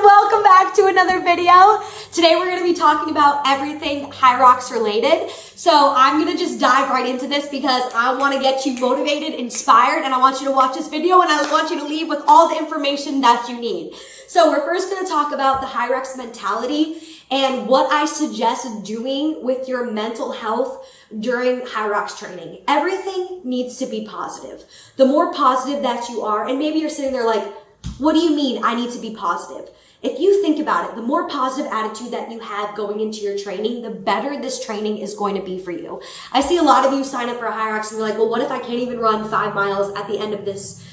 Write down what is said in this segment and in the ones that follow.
welcome back to another video. Today we're going to be talking about everything Hyrox related. So I'm going to just dive right into this because I want to get you motivated, inspired, and I want you to watch this video and I want you to leave with all the information that you need. So we're first going to talk about the Hyrox mentality and what I suggest doing with your mental health during Hyrox training. Everything needs to be positive. The more positive that you are, and maybe you're sitting there like, what do you mean I need to be positive? If you think about it, the more positive attitude that you have going into your training, the better this training is going to be for you. I see a lot of you sign up for a Hyrox and you're like, well, what if I can't even run 5 miles at the end of this,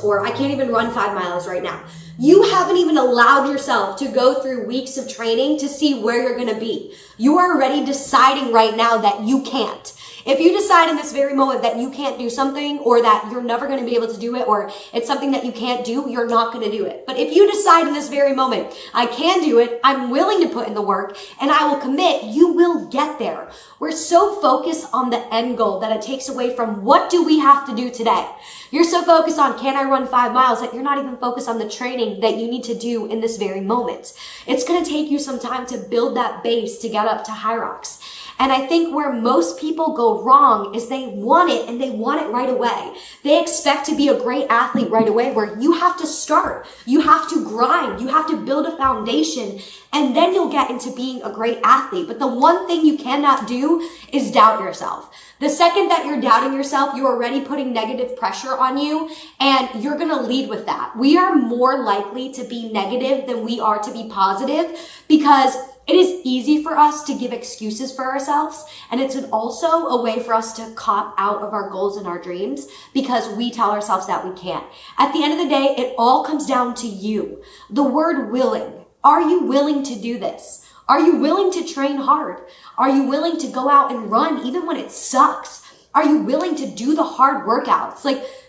or I can't even run 5 miles right now. You haven't even allowed yourself to go through weeks of training to see where you're going to be. You are already deciding right now that you can't. If you decide in this very moment that you can't do something or that you're never going to be able to do it or it's something that you can't do, you're not going to do it. But if you decide in this very moment, I can do it, I'm willing to put in the work, and I will commit, you will get there. We're so focused on the end goal that it takes away from what do we have to do today. You're so focused on can I run 5 miles that you're not even focused on the training that you need to do in this very moment. It's going to take you some time to build that base to get up to Hyrox. And I think where most people go wrong is they want it and they want it right away. They expect to be a great athlete right away where you have to start, you have to grind, you have to build a foundation, and then you'll get into being a great athlete. But the one thing you cannot do is doubt yourself. The second that you're doubting yourself, you're already putting negative pressure on you and you're going to lead with that. We are more likely to be negative than we are to be positive because it is easy for us to give excuses for ourselves, and it's also a way for us to cop out of our goals and our dreams because we tell ourselves that we can't. At the end of the day, it all comes down to you. The word willing. Are you willing to do this? Are you willing to train hard? Are you willing to go out and run even when it sucks? Are you willing to do the hard workouts?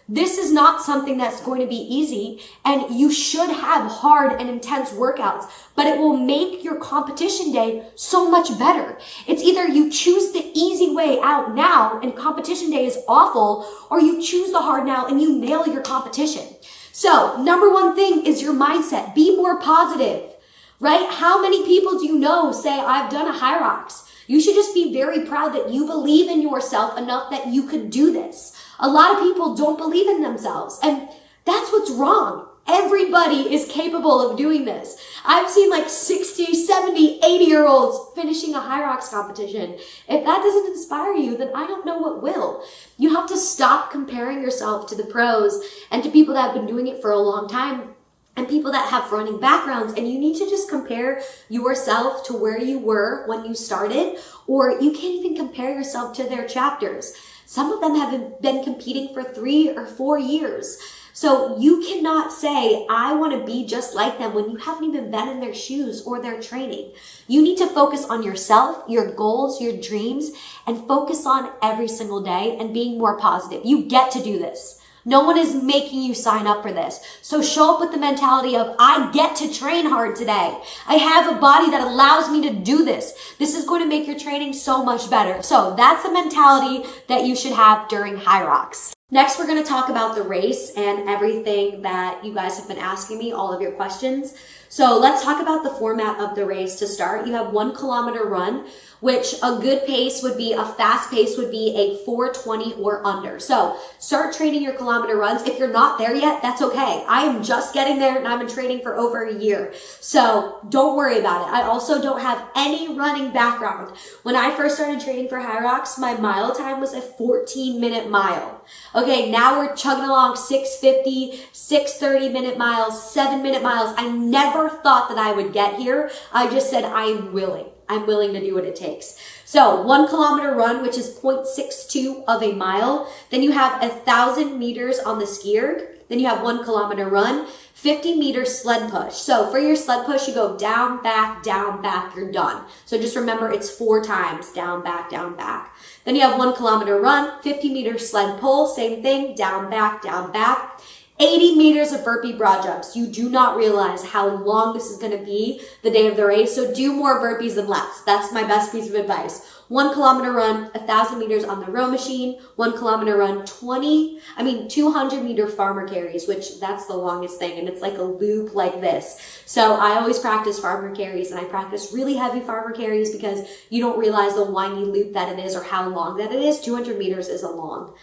This is not something that's going to be easy, and you should have hard and intense workouts, but it will make your competition day so much better. It's either you choose the easy way out now and competition day is awful, or you choose the hard now and you nail your competition. So, number one thing is your mindset. Be more positive, right? How many people do you know say, I've done a Hyrox? You should just be very proud that you believe in yourself enough that you could do this. A lot of people don't believe in themselves, and that's what's wrong. Everybody is capable of doing this. I've seen 60, 70, 80-year-olds finishing a Hyrox competition. If that doesn't inspire you, then I don't know what will. You have to stop comparing yourself to the pros and to people that have been doing it for a long time and people that have running backgrounds, and you need to just compare yourself to where you were when you started, or you can't even compare yourself to their chapters. Some of them have been competing for 3 or 4 years. So you cannot say, I want to be just like them when you haven't even been in their shoes or their training. You need to focus on yourself, your goals, your dreams, and focus on every single day and being more positive. You get to do this. No one is making you sign up for this. So show up with the mentality of, I get to train hard today. I have a body that allows me to do this. This is going to make your training so much better. So that's the mentality that you should have during Hyrox. Next, we're going to talk about the race and everything that you guys have been asking me, all of your questions. So let's talk about the format of the race to start. You have 1 kilometer run, which a good pace would be, a fast pace would be a 4:20 or under. So start training your kilometer runs. If you're not there yet, that's okay. I am just getting there and I've been training for over a year. So don't worry about it. I also don't have any running background. When I first started training for Hyrox, my mile time was a 14-minute mile. Okay, now we're chugging along 6:50, 6:30-minute miles, 7-minute miles. I never thought that I would get here. I just said I'm willing. I'm willing to do what it takes. So 1 kilometer run, which is 0.62 of a mile. Then you have 1,000 meters on the ski erg. Then you have 1 kilometer run, 50-meter sled push. So for your sled push, you go down, back, you're done. So just remember it's 4 times, down, back, down, back. Then you have 1 kilometer run, 50-meter sled pull, same thing, down, back, 80 meters of burpee broad jumps. You do not realize how long this is going to be the day of the race. So do more burpees than less. That's my best piece of advice. 1 kilometer run, 1,000 meters on the row machine, 1 kilometer run, 200 meter farmer carries, which that's the longest thing. And it's like a loop like this. So I always practice farmer carries, and I practice really heavy farmer carries because you don't realize the windy loop that it is or how long that it is. 200 meters is a long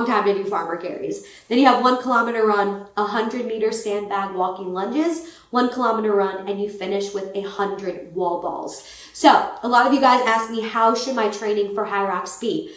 time to do farmer carries. Then you have 1 kilometer run, 100 meter sandbag walking lunges, 1 kilometer run, and you finish with 100 wall balls. So a lot of you guys ask me, how should my training for Hyrox be?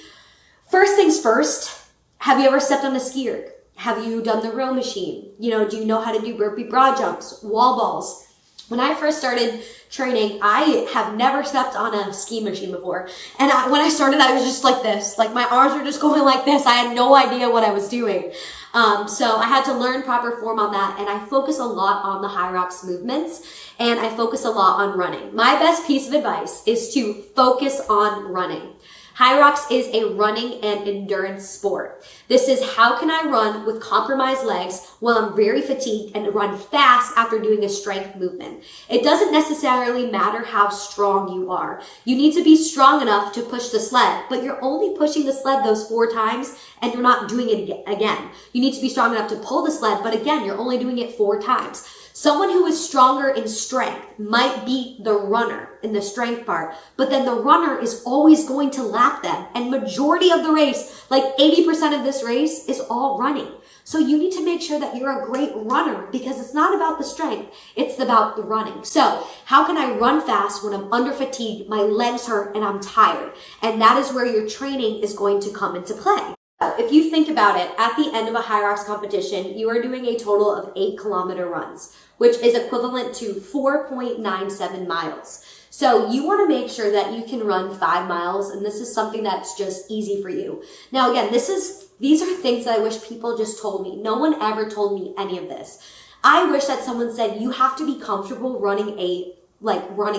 First things first, have you ever stepped on a skier? Have you done the row machine? Do you know how to do burpee broad jumps, wall balls? When I first started training, I have never stepped on a ski machine before. And when I started, I was just like this. Like my arms were just going like this. I had no idea what I was doing. So I had to learn proper form on that. And I focus a lot on the Hyrox movements. And I focus a lot on running. My best piece of advice is to focus on running. Hyrox is a running and endurance sport. This is how can I run with compromised legs while I'm very fatigued and run fast after doing a strength movement. It doesn't necessarily matter how strong you are. You need to be strong enough to push the sled, but you're only pushing the sled those 4 times and you're not doing it again. You need to be strong enough to pull the sled, but again, you're only doing it 4 times. Someone who is stronger in strength might beat the runner in the strength part, but then the runner is always going to lap them. And majority of the race, like 80% of this race, is all running. So you need to make sure that you're a great runner because it's not about the strength, it's about the running. So how can I run fast when I'm under fatigue, my legs hurt, and I'm tired? And that is where your training is going to come into play. If you think about it, at the end of a Hyrox competition, you are doing a total of 8 kilometer runs, which is equivalent to 4.97 miles. So you want to make sure that you can run 5 miles, and this is something that's just easy for you. Now again, these are things that I wish people just told me. No one ever told me any of this. I wish that someone said you have to be comfortable running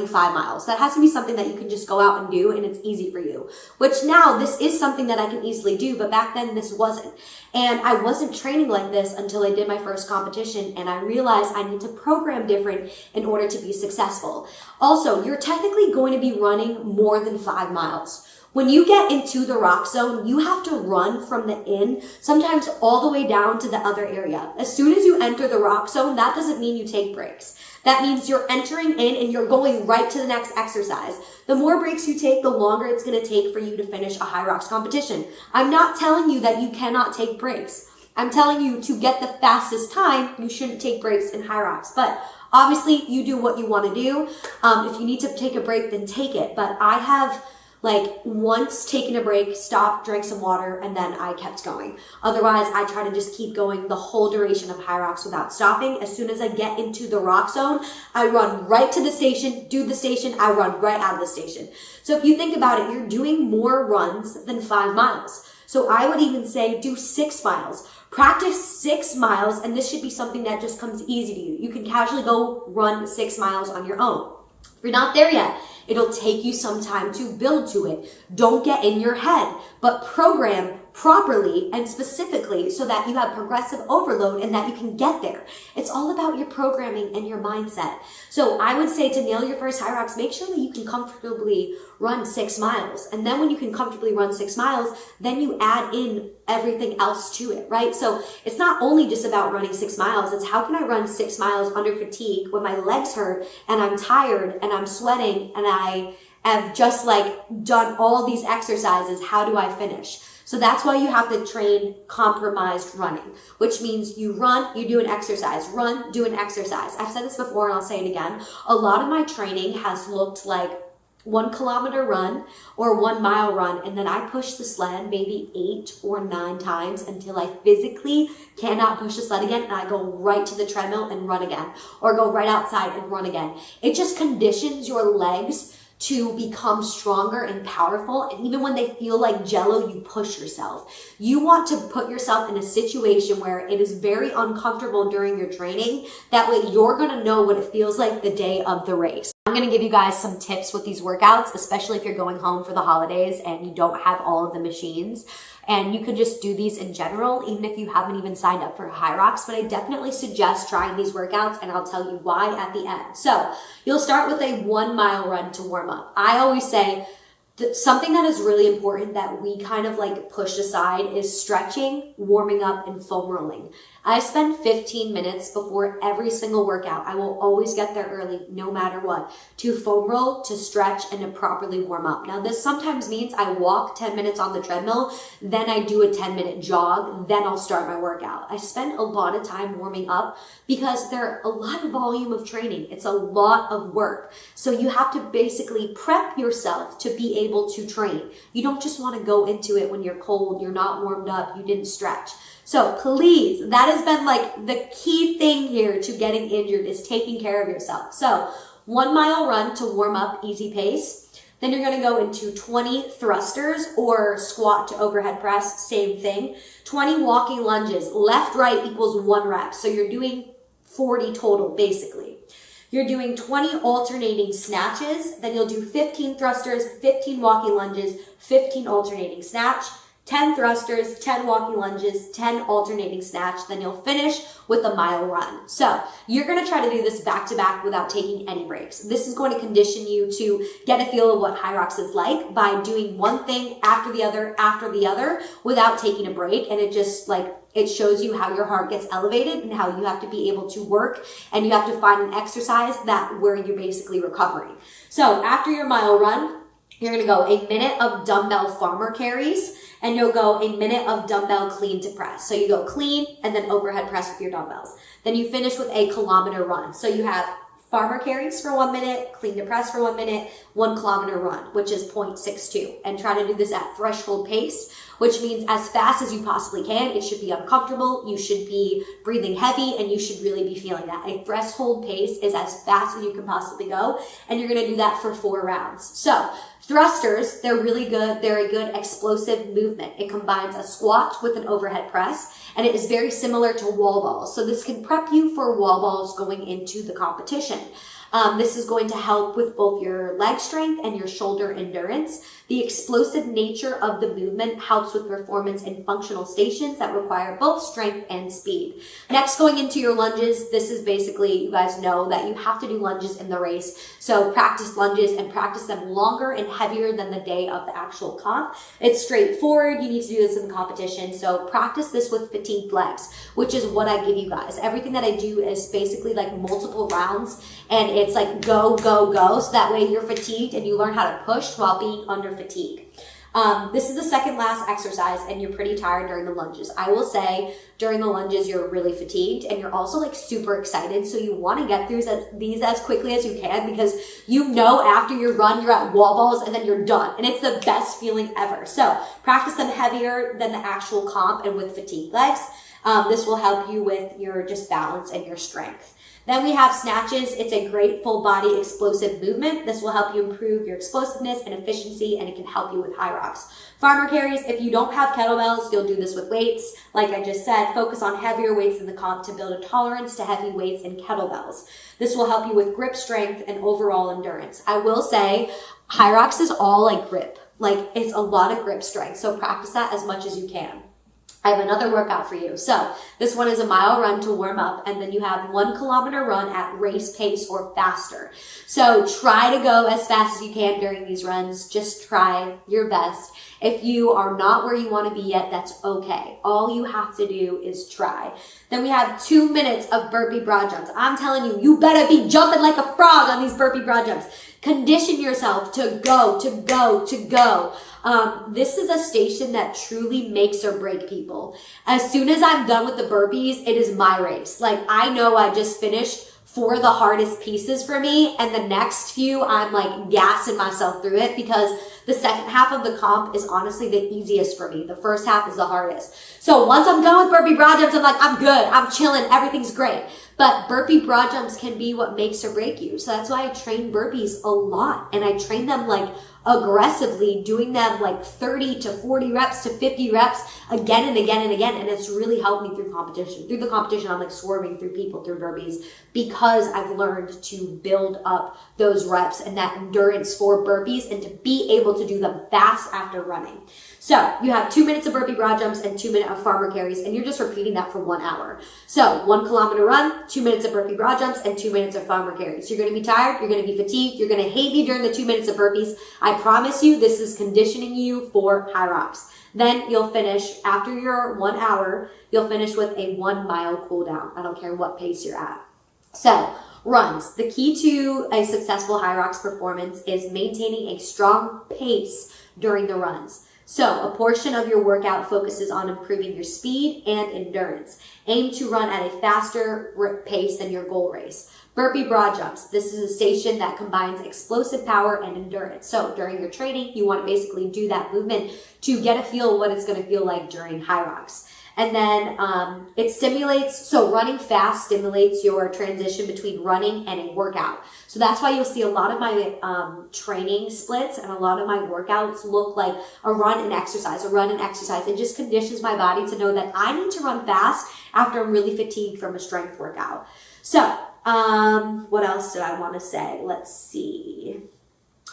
5 miles. That has to be something that you can just go out and do and it's easy for you. Which now this is something that I can easily do, but back then this wasn't. And I wasn't training like this until I did my first competition and I realized I need to program different in order to be successful. Also, you're technically going to be running more than 5 miles. When you get into the rock zone, you have to run from the inn, sometimes all the way down to the other area. As soon as you enter the rock zone, that doesn't mean you take breaks. That means you're entering in and you're going right to the next exercise. The more breaks you take, the longer it's going to take for you to finish a Hyrox competition. I'm not telling you that you cannot take breaks. I'm telling you to get the fastest time, you shouldn't take breaks in Hyrox. But obviously, you do what you want to do. If you need to take a break, then take it. But I have once taken a break, stopped, drank some water, and then I kept going. Otherwise, I try to just keep going the whole duration of Hyrox without stopping. As soon as I get into the rock zone, I run right to the station, do the station, I run right out of the station. So if you think about it, you're doing more runs than 5 miles. So I would even say do 6 miles. Practice 6 miles, and this should be something that just comes easy to you. You can casually go run 6 miles on your own. If you're not there yet, it'll take you some time to build to it. Don't get in your head, but program properly and specifically so that you have progressive overload and that you can get there. It's all about your programming and your mindset. So I would say to nail your first Hyrox, make sure that you can comfortably run 6 miles. And then when you can comfortably run 6 miles, then you add in everything else to it, right? So it's not only just about running 6 miles, it's how can I run 6 miles under fatigue when my legs hurt and I'm tired and I'm sweating and I have just done all these exercises, how do I finish? So that's why you have to train compromised running, which means you run, you do an exercise, run, do an exercise. I've said this before and I'll say it again. A lot of my training has looked like 1 kilometer run or 1 mile run, and then I push the sled maybe 8 or 9 times until I physically cannot push the sled again, and I go right to the treadmill and run again, or go right outside and run again. It just conditions your legs to become stronger and powerful. And even when they feel like jello, you push yourself. You want to put yourself in a situation where it is very uncomfortable during your training. That way you're going to know what it feels like the day of the race. I'm going to give you guys some tips with these workouts, especially if you're going home for the holidays and you don't have all of the machines. And you can just do these in general, even if you haven't even signed up for Hyrox. But I definitely suggest trying these workouts, and I'll tell you why at the end. So you'll start with a 1 mile run to warm up. I always say Something that is really important that we kind of like pushed aside is stretching, warming up, and foam rolling. I spend 15 minutes before every single workout. I will always get there early, no matter what, to foam roll, to stretch, and to properly warm up. Now, this sometimes means I walk 10 minutes on the treadmill, then I do a 10-minute jog, then I'll start my workout. I spend a lot of time warming up because there's a lot of volume of training. It's a lot of work. So you have to basically prep yourself to be able to train. You don't just want to go into it when you're cold, you're not warmed up, you didn't stretch. So please, that has been like the key thing here to getting injured is taking care of yourself. So 1 mile run to warm up, easy pace. Then you're going to go into 20 thrusters or squat to overhead press, same thing. 20 walking lunges, left, right equals 1 rep. So you're doing 40 total basically. You're doing 20 alternating snatches. Then you'll do 15 thrusters, 15 walking lunges, 15 alternating snatch. 10 thrusters, 10 walking lunges, 10 alternating snatch, then you'll finish with a mile run. So you're going to try to do this back to back without taking any breaks. This is going to condition you to get a feel of what Hyrox is like by doing one thing after the other without taking a break. And it just like, it shows you how your heart gets elevated and how you have to be able to work and you have to find an exercise that where you're basically recovering. So after your mile run, you're going to go a minute of dumbbell farmer carries and you'll go a minute of dumbbell clean to press. So you go clean and then overhead press with your dumbbells. Then you finish with a kilometer run. So you have farmer carries for 1 minute, clean to press for 1 minute, 1 kilometer run, which is 0.62. And try to do this at threshold pace, which means as fast as you possibly can. It should be uncomfortable. You should be breathing heavy and you should really be feeling that. A threshold pace is as fast as you can possibly go. And you're going to do that for 4 rounds. So thrusters, they're really good. They're a good explosive movement. It combines a squat with an overhead press, and it is very similar to wall balls. So this can prep you for wall balls going into the competition. This is going to help with both your leg strength and your shoulder endurance. The explosive nature of the movement helps with performance in functional stations that require both strength and speed. Next, going into your lunges, this is basically, you guys know that you have to do lunges in the race. So practice lunges and practice them longer and heavier than the day of the actual comp. It's straightforward. You need to do this in the competition. So practice this with fatigued legs, which is what I give you guys. Everything that I do is basically like multiple rounds and it's like go, go, go. So that way you're fatigued and you learn how to push while being under fatigue. This is the second last exercise and you're pretty tired during the lunges. I will say during the lunges, you're really fatigued and you're also like super excited. So you want to get through these as quickly as you can because you know after your run, you're at wall balls and then you're done. And it's the best feeling ever. So practice them heavier than the actual comp and with fatigued legs. This will help you with your just balance and your strength. Then we have snatches. It's a great full body explosive movement. This will help you improve your explosiveness and efficiency, and it can help you with Hyrox. Farmer carries, if you don't have kettlebells, you'll do this with weights. Like I just said, focus on heavier weights in the comp to build a tolerance to heavy weights and kettlebells. This will help you with grip strength and overall endurance. I will say Hyrox is all like grip. Like it's a lot of grip strength. So practice that as much as you can. I have another workout for you. So this one is a mile run to warm up, and then you have 1 kilometer run at race pace or faster. So try to go as fast as you can during these runs. Just try your best. If you are not where you want to be yet, that's okay. All you have to do is try. Then we have 2 minutes of burpee broad jumps. I'm telling you, you better be jumping like a frog on these burpee broad jumps. Condition yourself to go, to go, to go. This is a station that truly makes or break people. As soon as I'm done with the burpees, it is my race. Like I know I just finished 4 of the hardest pieces for me, and the next few I'm like gassing myself through it because the second half of the comp is honestly the easiest for me. The first half is the hardest. So once I'm done with burpee broad jumps, I'm like, I'm good, I'm chilling, everything's great. But burpee broad jumps can be what makes or break you. So that's why I train burpees a lot, and I train them like aggressively, doing them like 30 to 40 reps to 50 reps again and again and again. And it's really helped me through competition. Through the competition, I'm like swerving through people through burpees because I've learned to build up those reps and that endurance for burpees and to be able to do them fast after running. So you have 2 minutes of burpee broad jumps and 2 minutes of farmer carries, and you're just repeating that for 1 hour. So 1 kilometer run, 2 minutes of burpee broad jumps, and 2 minutes of farmer carries. You're going to be tired. You're going to be fatigued. You're going to hate me during the 2 minutes of burpees. I promise you, this is conditioning you for Hyrox. Then you'll finish, after your 1 hour, you'll finish with a 1 mile cool down. I don't care what pace you're at. So, runs. The key to a successful Hyrox performance is maintaining a strong pace during the runs. So, a portion of your workout focuses on improving your speed and endurance. Aim to run at a faster pace than your goal race. Burpee broad jumps. This is a station that combines explosive power and endurance. So during your training, you want to basically do that movement to get a feel of what it's going to feel like during Hyrox. And then it stimulates, so running fast stimulates your transition between running and a workout. So that's why you'll see a lot of my training splits and a lot of my workouts look like a run and exercise, a run and exercise. It just conditions my body to know that I need to run fast after I'm really fatigued from a strength workout. So what else did I want to say? Let's see.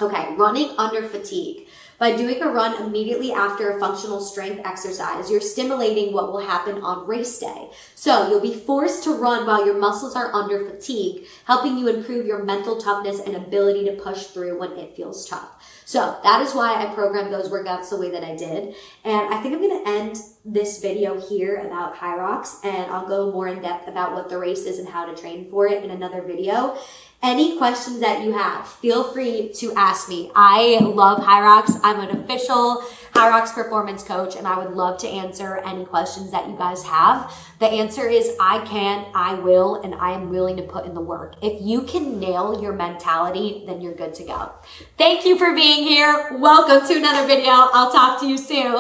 Okay, running under fatigue. By doing a run immediately after a functional strength exercise, you're stimulating what will happen on race day. So you'll be forced to run while your muscles are under fatigue, helping you improve your mental toughness and ability to push through when it feels tough. So that is why I programmed those workouts the way that I did. And I think I'm going to end this video here about Hyrox, and I'll go more in depth about what the race is and how to train for it in another video. Any questions that you have, feel free to ask me. I love Hyrox. I'm an official Hyrox performance coach, and I would love to answer any questions that you guys have. The answer is I can, I will, and I am willing to put in the work. If you can nail your mentality, then you're good to go. Thank you for being here. Welcome to another video. I'll talk to you soon.